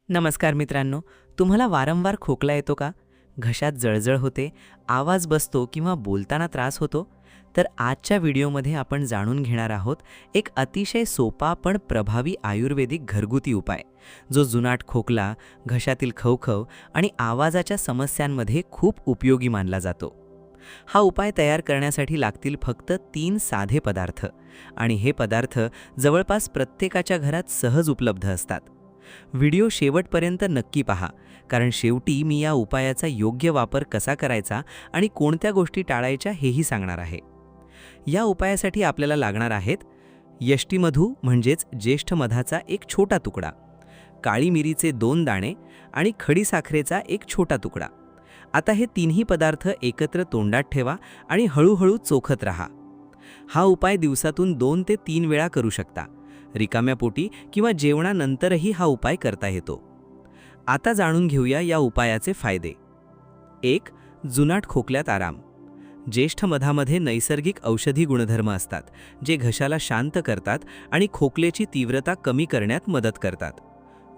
नमस्कार मित्रांनो, तुम्हाला वारंवार खोकला येतो का? घशात जळजळ होते, आवाज बसतो किंवा बोलताना त्रास होतो? तर आजच्या व्हिडिओमध्ये आपण जाणून घेणार आहोत एक अतिशय सोपा पण प्रभावी आयुर्वेदिक घरगुती उपाय, जो जुनाट खोकला, घशातील खवखव आणि आवाजाच्या समस्यांमध्ये खूप उपयोगी मानला जातो. हा उपाय तयार करण्यासाठी लागतील फक्त 3 साधे पदार्थ, आणि हे पदार्थ जवळपास प्रत्येकाच्या घरात सहज उपलब्ध असतात. व्हिडिओ शेवटपर्यंत नक्की पहा, कारण शेवटी मी या उपायाचा योग्य वापर कसा करायचा आणि कोणत्या गोष्टी टाळायच्या हेही सांगणार आहे. या उपायासाठी आपल्याला लागणार आहेत यष्टीमधू म्हणजेच ज्येष्ठ मधाचा एक छोटा तुकडा, काळी मिरीचे 2 दाणे आणि खडीसाखरेचा एक छोटा तुकडा. आता हे तिन्ही पदार्थ एकत्र तोंडात ठेवा आणि हळूहळू चोखत राहा. हा उपाय दिवसातून 2 ते 3 वेळा करू शकता. रिकाम्या पोटी किंवा जेवणानंतरही हा उपाय करता येतो. आता जाणून घेऊया या उपायाचे फायदे. 1. जुनाट खोकल्यात आराम. ज्येष्ठ मधामध्ये नैसर्गिक औषधी गुणधर्म असतात, जे घशाला शांत करतात आणि खोकल्याची तीव्रता कमी करण्यात मदत करतात.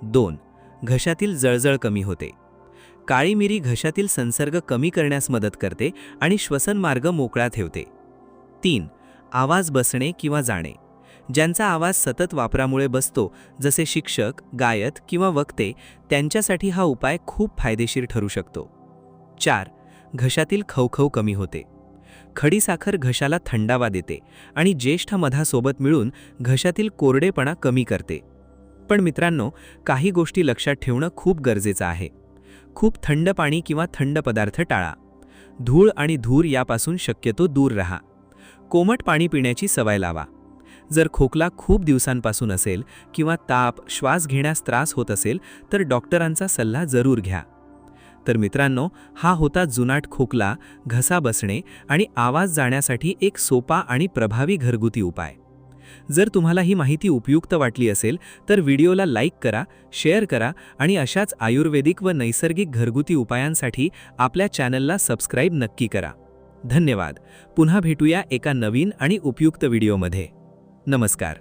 2. घशातील जळजळ कमी होते. काळी मिरी घशातील संसर्ग कमी करण्यास मदत करते आणि श्वसन मार्ग मोकळा ठेवते. 3. आवाज बसणे किंवा जाणे. ज्यांचा आवाज सतत वापरामुळे बसतो, जसे शिक्षक, गायक किंवा वक्ते, त्यांच्यासाठी हा उपाय खूप फायदेशीर ठरू शकतो. 4. घशातील खवखव कमी होते. खडीसाखर घशाला थंडावा देते आणि ज्येष्ठ मधासोबत मिळून घशातील कोरडेपणा कमी करते. पण मित्रांनो, काही गोष्टी लक्षात ठेवणं खूप गरजेचं आहे. खूप थंड पाणी किंवा थंड पदार्थ टाळा. धूळ आणि धूर यापासून शक्यतो दूर राहा. कोमट पाणी पिण्याची सवय लावा. जर खोकला खूप दिवसांपासून असेल किंवा ताप, श्वास घेण्यास त्रास होत असेल तर डॉक्टरांचा सल्ला जरूर घ्या. तर मित्रांनो, हा होता जुनाट खोकला, घसा बसणे आणि आवाज जाण्यासाठी एक सोपा आणि प्रभावी घरगुती उपाय. जर तुम्हाला ही माहिती उपयुक्त वाटली असेल तर व्हिडिओला लाईक करा, शेअर करा आणि अशाच आयुर्वेदिक व नैसर्गिक घरगुती उपायांसाठी आपल्या चॅनलला सबस्क्राईब नक्की करा. धन्यवाद. पुन्हा भेटूया एका नवीन आणि उपयुक्त व्हिडिओमध्ये. नमस्कार.